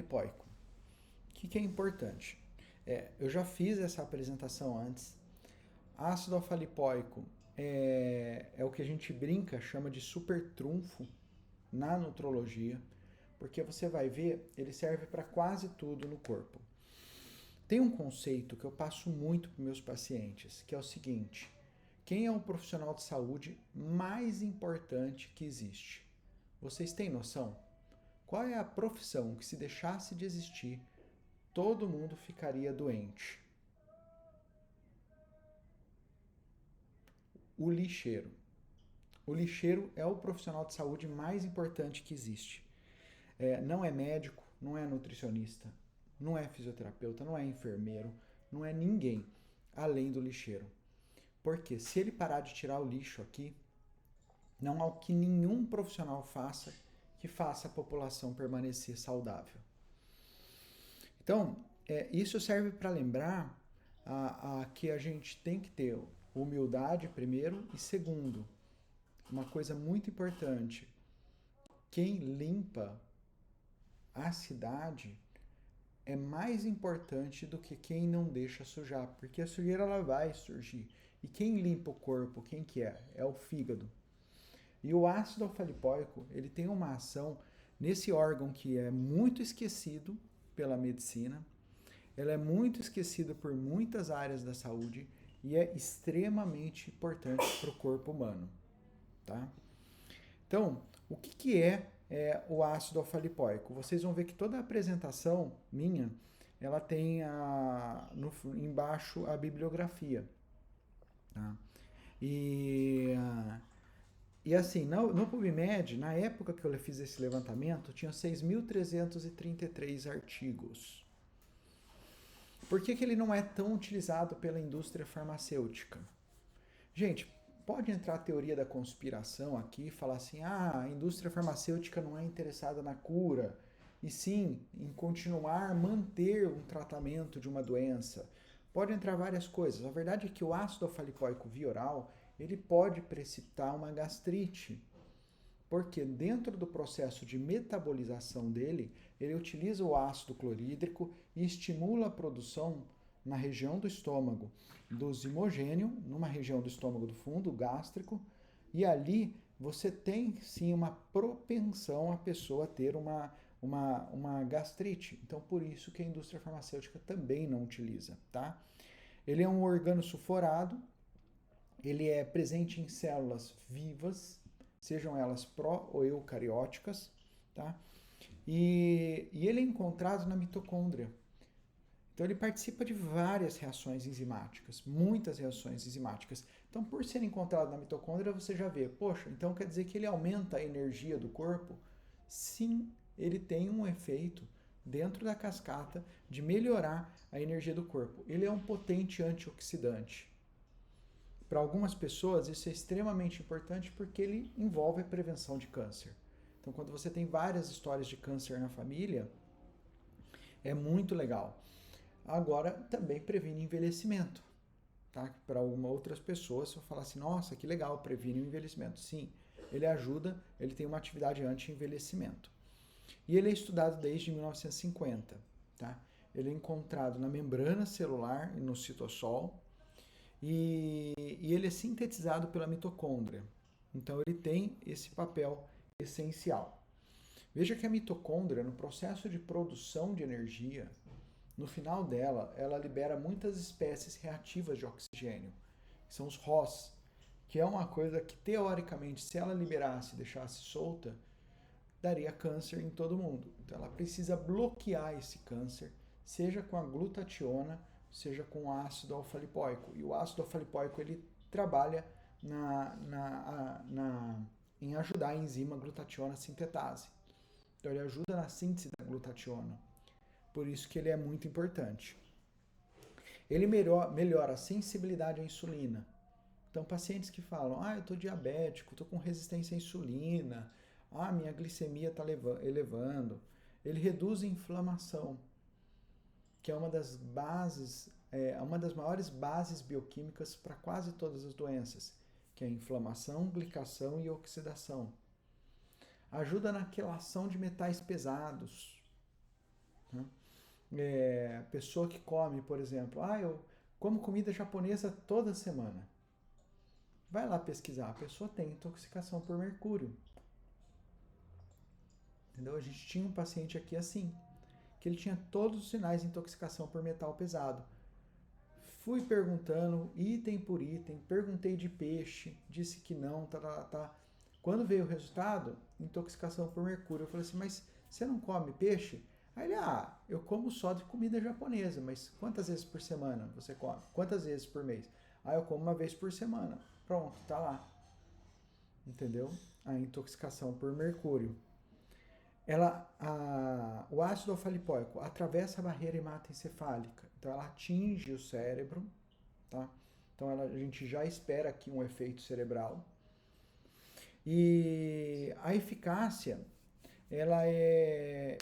lipóico. O que é importante? Eu já fiz essa apresentação antes. Ácido alfa-lipóico é o que a gente brinca, chama de super trunfo na nutrologia, porque você vai ver, ele serve para quase tudo no corpo. Tem um conceito que eu passo muito para meus pacientes, que é o seguinte: quem é o profissional de saúde mais importante que existe? Vocês têm noção? Qual é a profissão que, se deixasse de existir, todo mundo ficaria doente? O lixeiro. O lixeiro é o profissional de saúde mais importante que existe. Não é médico, não é nutricionista, não é fisioterapeuta, não é enfermeiro, não é ninguém além do lixeiro. Porque se ele parar de tirar o lixo aqui, não há o que nenhum profissional faça que faça a população permanecer saudável. Então, isso serve para lembrar que a gente tem que ter humildade, primeiro, e segundo, uma coisa muito importante: quem limpa a cidade é mais importante do que quem não deixa sujar, porque a sujeira ela vai surgir. E quem limpa o corpo, quem que é? É o fígado. E o ácido alfa-lipóico, ele tem uma ação nesse órgão que é muito esquecido pela medicina, ele é muito esquecido por muitas áreas da saúde e é extremamente importante para o corpo humano, tá? Então, o que é o ácido alfa-lipóico? Vocês vão ver que toda a apresentação minha, ela tem embaixo a bibliografia. Tá? E assim, no PubMed, na época que eu fiz esse levantamento, tinha 6.333 artigos. Por que ele não é tão utilizado pela indústria farmacêutica? Gente, pode entrar a teoria da conspiração aqui e falar assim: a indústria farmacêutica não é interessada na cura, e sim em continuar, manter um tratamento de uma doença. Pode entrar várias coisas. A verdade é que o ácido alfa-lipóico via oral, ele pode precipitar uma gastrite, porque dentro do processo de metabolização dele, ele utiliza o ácido clorídrico e estimula a produção na região do estômago do zimogênio, numa região do estômago do fundo, gástrico, e ali você tem sim uma propensão a pessoa ter uma gastrite. Então, por isso que a indústria farmacêutica também não utiliza, tá? Ele é um organo sulfurado, ele é presente em células vivas, sejam elas pró ou eucarióticas, tá? E ele é encontrado na mitocôndria. Então ele participa de várias reações enzimáticas, muitas reações enzimáticas. Então, por ser encontrado na mitocôndria, você já vê, poxa, então quer dizer que ele aumenta a energia do corpo? Sim, ele tem um efeito dentro da cascata de melhorar a energia do corpo. Ele é um potente antioxidante. Para algumas pessoas, isso é extremamente importante porque ele envolve a prevenção de câncer. Então, quando você tem várias histórias de câncer na família, é muito legal. Agora, também previne envelhecimento. Tá? Para outras pessoas, eu falar assim: nossa, que legal, previne o envelhecimento. Sim, ele ajuda, ele tem uma atividade anti-envelhecimento. E ele é estudado desde 1950. Tá? Ele é encontrado na membrana celular e no citossol. E ele é sintetizado pela mitocôndria. Então ele tem esse papel essencial. Veja que a mitocôndria, no processo de produção de energia, no final dela, ela libera muitas espécies reativas de oxigênio, que são os ROS, que é uma coisa que, teoricamente, se ela liberasse e deixasse solta, daria câncer em todo mundo. Então ela precisa bloquear esse câncer, seja com a glutationa, seja com o ácido alfa-lipóico. E o ácido alfa-lipóico ele trabalha em ajudar a enzima glutationa sintetase. Então ele ajuda na síntese da glutationa. Por isso que ele é muito importante. Ele melhora a sensibilidade à insulina. Então, pacientes que falam: eu estou diabético, estou com resistência à insulina, minha glicemia está elevando. Ele reduz a inflamação, que é uma das bases, uma das maiores bases bioquímicas para quase todas as doenças, que é a inflamação, glicação e oxidação. Ajuda na quelação de metais pesados. Né? Pessoa que come, por exemplo, eu como comida japonesa toda semana. Vai lá pesquisar, a pessoa tem intoxicação por mercúrio. Entendeu? A gente tinha um paciente aqui assim, que ele tinha todos os sinais de intoxicação por metal pesado. Fui perguntando item por item, perguntei de peixe, disse que não, tá. Quando veio o resultado, intoxicação por mercúrio, eu falei assim, mas você não come peixe? Aí ele, eu como só de comida japonesa, mas quantas vezes por semana você come? Quantas vezes por mês? Eu como uma vez por semana. Pronto, tá lá. Entendeu? A intoxicação por mercúrio. O ácido alfa-lipoico atravessa a barreira hematoencefálica, então ela atinge o cérebro, tá? Então a gente já espera aqui um efeito cerebral. E a eficácia, ela é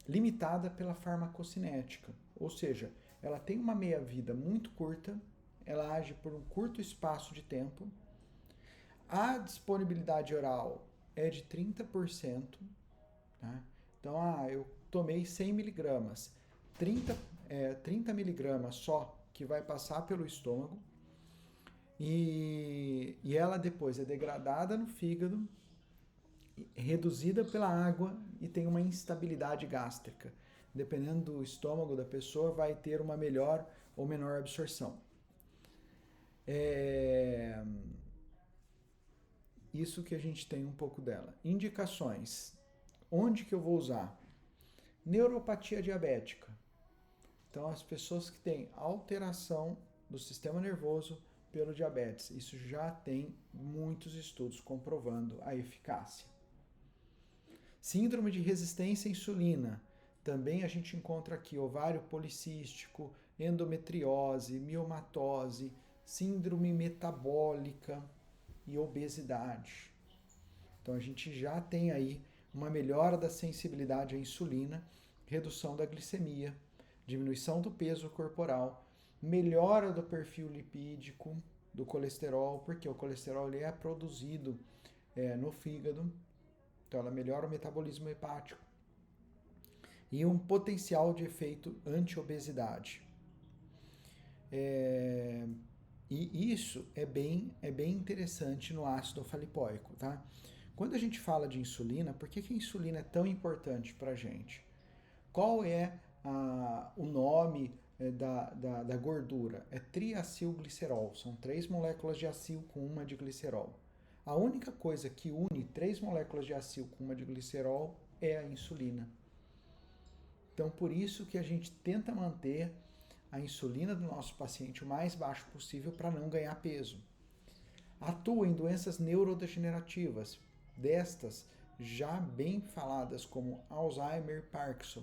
limitada pela farmacocinética, ou seja, ela tem uma meia-vida muito curta, ela age por um curto espaço de tempo, a disponibilidade oral é de 30%, tá? Então, eu tomei 100 miligramas, 30 miligramas só que vai passar pelo estômago e ela depois é degradada no fígado, reduzida pela água e tem uma instabilidade gástrica. Dependendo do estômago da pessoa, vai ter uma melhor ou menor absorção. Isso que a gente tem um pouco dela. Indicações. Onde que eu vou usar? Neuropatia diabética. Então, as pessoas que têm alteração do sistema nervoso pelo diabetes. Isso já tem muitos estudos comprovando a eficácia. Síndrome de resistência à insulina. Também a gente encontra aqui ovário policístico, endometriose, miomatose, síndrome metabólica e obesidade. Então a gente já tem aí uma melhora da sensibilidade à insulina, redução da glicemia, diminuição do peso corporal, melhora do perfil lipídico do colesterol, porque o colesterol ele é produzido no fígado, então ela melhora o metabolismo hepático e um potencial de efeito anti-obesidade. E isso é bem interessante no ácido alfa-lipoico, tá? Quando a gente fala de insulina, por que a insulina é tão importante para a gente? Qual é o nome da gordura? É triacilglicerol. São 3 moléculas de acil com uma de glicerol. A única coisa que une 3 moléculas de acil com uma de glicerol é a insulina. Então, por isso que a gente tenta manter a insulina do nosso paciente o mais baixo possível para não ganhar peso. Atua em doenças neurodegenerativas, destas já bem faladas como Alzheimer e Parkinson.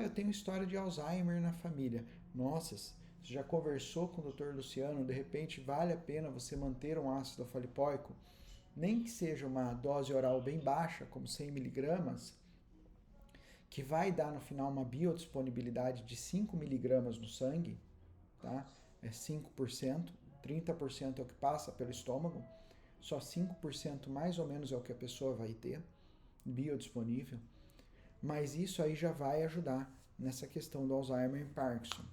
Eu tenho história de Alzheimer na família. Nossa, você já conversou com o Dr. Luciano? De repente vale a pena você manter um ácido alfa-lipoico, nem que seja uma dose oral bem baixa, como 100 miligramas, que vai dar no final uma biodisponibilidade de 5 miligramas no sangue, tá? É 5%, 30% é o que passa pelo estômago, só 5% mais ou menos é o que a pessoa vai ter biodisponível, mas isso aí já vai ajudar nessa questão do Alzheimer e Parkinson.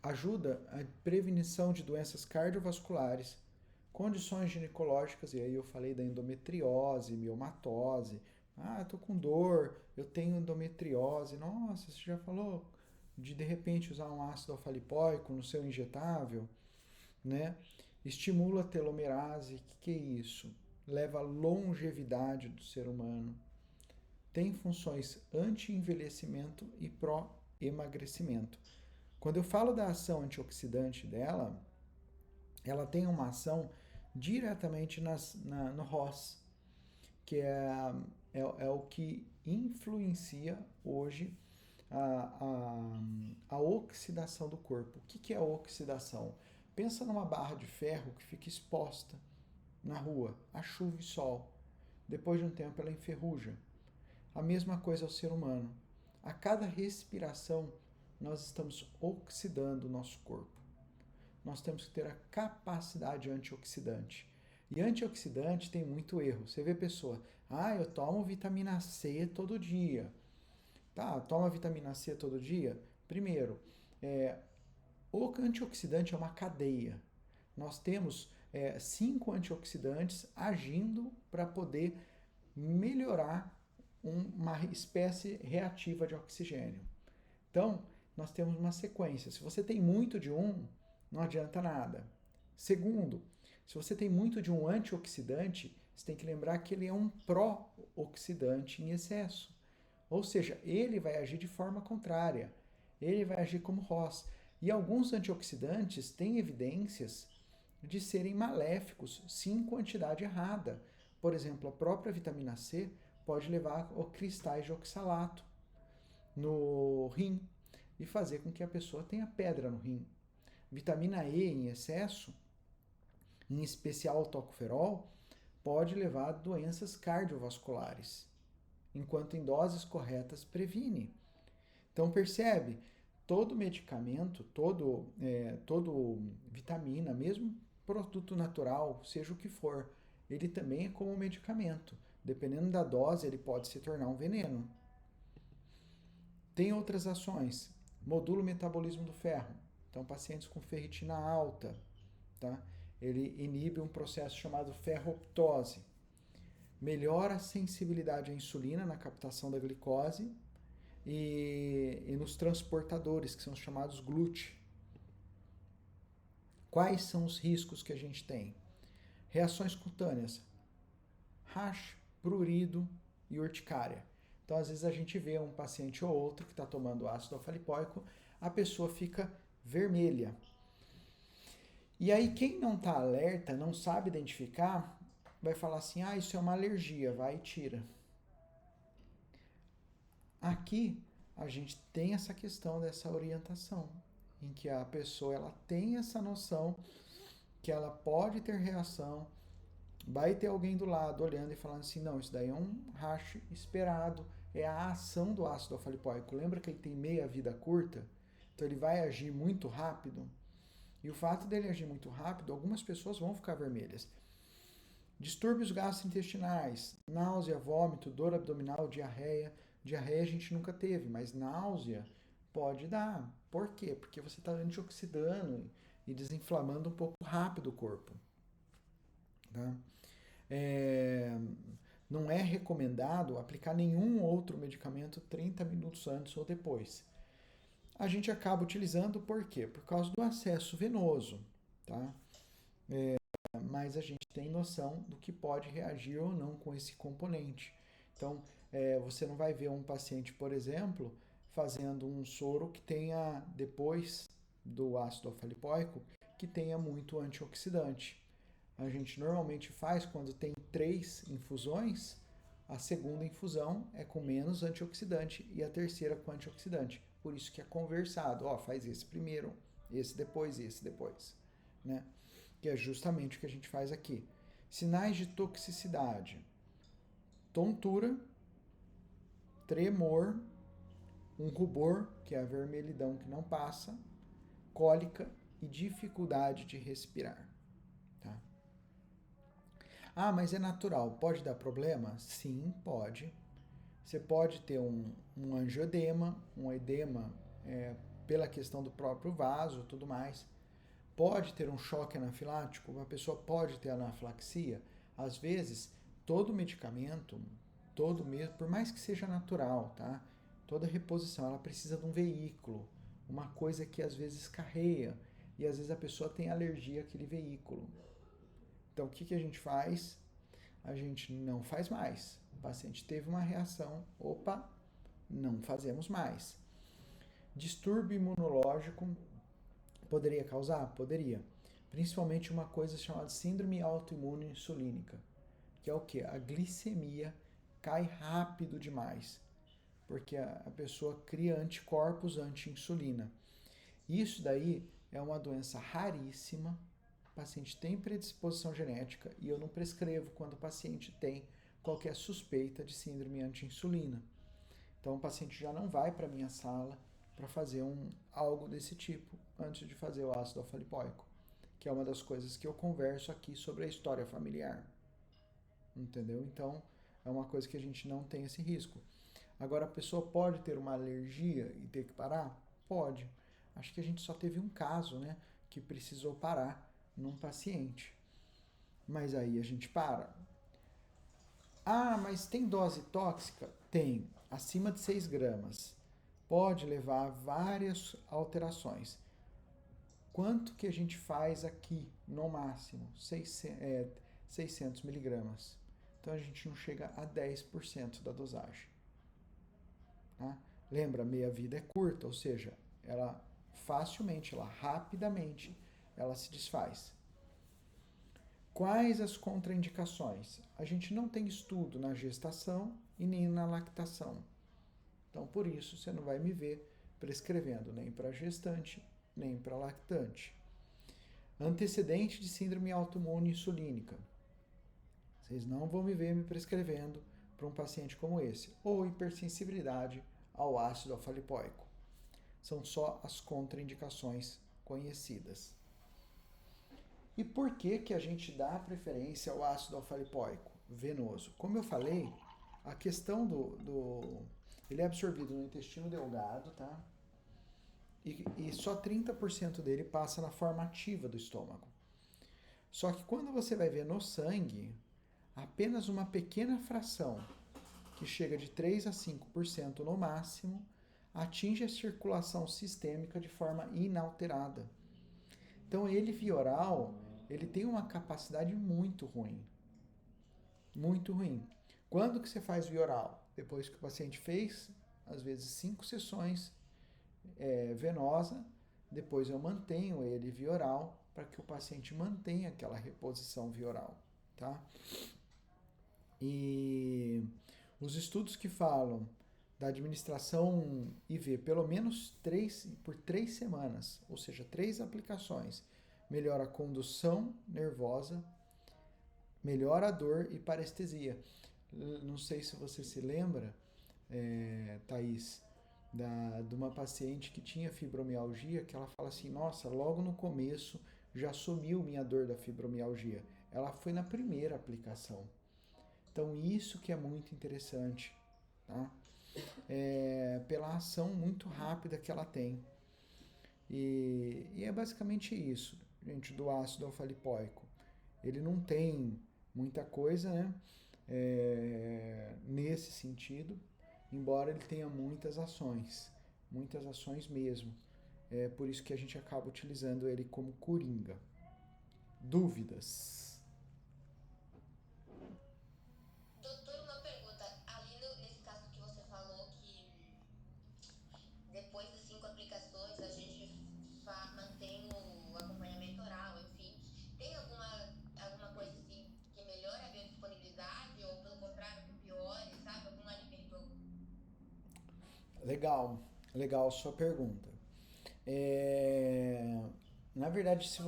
Ajuda a prevenção de doenças cardiovasculares, condições ginecológicas, e aí eu falei da endometriose, miomatose. Eu tô com dor, eu tenho endometriose. Nossa, você já falou de repente usar um ácido alfa-lipoico no seu injetável, né? Estimula a telomerase. O que é isso? Leva à longevidade do ser humano. Tem funções anti-envelhecimento e pró-emagrecimento. Quando eu falo da ação antioxidante dela, ela tem uma ação diretamente no ROS, que é o que influencia hoje a oxidação do corpo. O que é a oxidação? Pensa numa barra de ferro que fica exposta na rua, a chuva e sol. Depois de um tempo ela enferruja. A mesma coisa ao ser humano. A cada respiração nós estamos oxidando o nosso corpo. Nós temos que ter a capacidade antioxidante. E antioxidante tem muito erro. Você vê pessoa, Ah, eu tomo vitamina C todo dia. Tá, toma vitamina C todo dia? Primeiro, o antioxidante é uma cadeia. Nós temos 5 antioxidantes agindo para poder melhorar uma espécie reativa de oxigênio. Então, nós temos uma sequência. Se você tem muito de um, não adianta nada. Segundo, se você tem muito de um antioxidante, você tem que lembrar que ele é um pró-oxidante em excesso. Ou seja, ele vai agir de forma contrária. Ele vai agir como ROS. E alguns antioxidantes têm evidências de serem maléficos se em quantidade errada. Por exemplo, a própria vitamina C pode levar a cristais de oxalato no rim e fazer com que a pessoa tenha pedra no rim. Vitamina E em excesso, em especial o tocoferol, pode levar a doenças cardiovasculares, enquanto em doses corretas previne. Então percebe, todo medicamento, todo vitamina, mesmo produto natural, seja o que for, ele também é como um medicamento. Dependendo da dose, ele pode se tornar um veneno. Tem outras ações. Modula o metabolismo do ferro. Então, pacientes com ferritina alta, tá? Ele inibe um processo chamado ferroptose. Melhora a sensibilidade à insulina na captação da glicose e nos transportadores, que são os chamados GLUT. Quais são os riscos que a gente tem? Reações cutâneas, rash, prurido e urticária. Então, às vezes a gente vê um paciente ou outro que está tomando ácido alfa-lipoico, a pessoa fica vermelha. E aí, quem não está alerta, não sabe identificar, vai falar assim, ah, isso é uma alergia, vai e tira. Aqui, a gente tem essa questão dessa orientação, em que a pessoa ela tem essa noção que ela pode ter reação, vai ter alguém do lado olhando e falando assim, não, isso daí é um rash esperado, é a ação do ácido alfa-lipoico. Lembra que ele tem meia vida curta? Então ele vai agir muito rápido. E o fato dele agir muito rápido, algumas pessoas vão ficar vermelhas. Distúrbios gastrointestinais, náusea, vômito, dor abdominal, diarreia. Diarreia a gente nunca teve, mas náusea pode dar. Por quê? Porque você está antioxidando e desinflamando um pouco rápido o corpo. Tá? Não é recomendado aplicar nenhum outro medicamento 30 minutos antes ou depois. A gente acaba utilizando por quê? Por causa do acesso venoso, tá? Mas a gente tem noção do que pode reagir ou não com esse componente. Então, você não vai ver um paciente, por exemplo, fazendo um soro que tenha, depois do ácido alfa-lipoico, que tenha muito antioxidante. A gente normalmente faz quando tem 3 infusões, a segunda infusão é com menos antioxidante e a terceira com antioxidante. Por isso que é conversado, faz esse primeiro, esse depois, né? Que é justamente o que a gente faz aqui. Sinais de toxicidade: tontura, tremor, um rubor, que é a vermelhidão que não passa, cólica e dificuldade de respirar. Tá? Ah, mas é natural, pode dar problema? Sim, pode. Você pode ter um angioedema, um edema pela questão do próprio vaso e tudo mais. Pode ter um choque anafilático, uma pessoa pode ter anafilaxia. Às vezes, todo medicamento, por mais que seja natural, tá? Toda reposição, ela precisa de um veículo, uma coisa que às vezes carreia, e às vezes a pessoa tem alergia àquele veículo. Então, o que a gente faz? A gente não faz mais. O paciente teve uma reação, opa, não fazemos mais. Distúrbio imunológico poderia causar? Poderia. Principalmente uma coisa chamada síndrome autoimune insulínica, que é o que? A glicemia cai rápido demais, porque a pessoa cria anticorpos anti-insulina. Isso daí é uma doença raríssima, o paciente tem predisposição genética e eu não prescrevo quando o paciente tem qualquer suspeita de síndrome anti-insulina. Então o paciente já não vai para a minha sala para fazer algo desse tipo antes de fazer o ácido alfa-lipoico, que é uma das coisas que eu converso aqui sobre a história familiar. Entendeu? Então, é uma coisa que a gente não tem esse risco. Agora, a pessoa pode ter uma alergia e ter que parar? Pode. Acho que a gente só teve um caso, né, que precisou parar num paciente. Mas aí a gente para. Ah, mas tem dose tóxica? Tem. Acima de 6 gramas. Pode levar a várias alterações. Quanto que a gente faz aqui, no máximo? 600 miligramas. Então a gente não chega a 10% da dosagem. Tá? Lembra, meia-vida é curta, ou seja, ela facilmente, ela rapidamente, ela se desfaz. Quais as contraindicações? A gente não tem estudo na gestação e nem na lactação. Então, por isso, você não vai me ver prescrevendo nem para gestante, nem para lactante. Antecedente de síndrome autoimune insulínica. Vocês não vão me ver me prescrevendo para um paciente como esse. Ou hipersensibilidade ao ácido alfa-lipoico. São só as contraindicações conhecidas. E por que que a gente dá preferência ao ácido alfa-lipoico venoso? Como eu falei, a questão ele é absorvido no intestino delgado, tá? E só 30% dele passa na forma ativa do estômago. Só que quando você vai ver no sangue, apenas uma pequena fração, que chega de 3 a 5% no máximo, atinge a circulação sistêmica de forma inalterada. Então, ele via oral, ele tem uma capacidade muito ruim. Muito ruim. Quando que você faz via oral? Depois que o paciente fez, às vezes, 5 sessões venosa, depois eu mantenho ele via oral para que o paciente mantenha aquela reposição via oral, tá? E os estudos que falam da administração IV pelo menos por 3 semanas, ou seja, 3 aplicações, melhora a condução nervosa, melhora a dor e parestesia. Não sei se você se lembra, Thaís, de uma paciente que tinha fibromialgia, que ela fala assim, nossa, logo no começo já sumiu minha dor da fibromialgia. Ela foi na primeira aplicação. Então, isso que é muito interessante, tá? Pela ação muito rápida que ela tem. E é basicamente isso, gente, do ácido alfa-lipoico. Ele não tem muita coisa, né? Nesse sentido, embora ele tenha muitas ações mesmo. É por isso que a gente acaba utilizando ele como coringa. Dúvidas? Doutor, uma pergunta. Ali nesse caso que você falou que depois das 5 aplicações a gente mantém o acompanhamento oral, enfim. Tem alguma coisa assim que melhore a biodisponibilidade ou pelo contrário que piore, sabe? Algum alimento? Legal, legal sua pergunta. É, Na verdade, se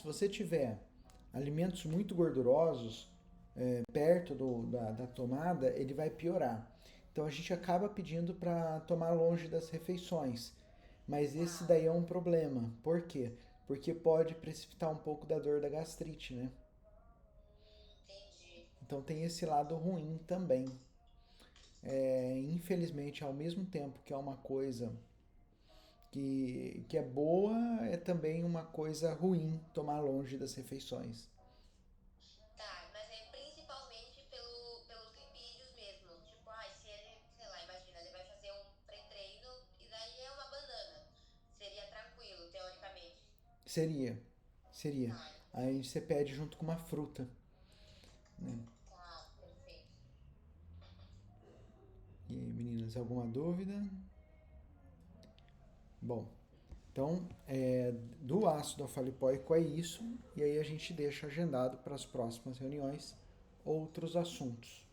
você tiver alimentos muito gordurosos perto da tomada, ele vai piorar. Então a gente acaba pedindo para tomar longe das refeições. Mas esse daí é um problema. Por quê? Porque pode precipitar um pouco da dor da gastrite, né? Entendi. Então tem esse lado ruim também. Infelizmente, ao mesmo tempo que é uma coisa que é boa, é também uma coisa ruim tomar longe das refeições. Tá, mas é principalmente pelos lipídios mesmo. Tipo, se ele, sei lá, imagina, ele vai fazer um pré-treino e daí é uma banana. Seria tranquilo, teoricamente. Seria, seria. Tá, Aí você pede junto com uma fruta, né? tá, perfeito. E aí, meninas, alguma dúvida? Bom, então, do ácido alfa-lipoico é isso, e aí a gente deixa agendado para as próximas reuniões outros assuntos.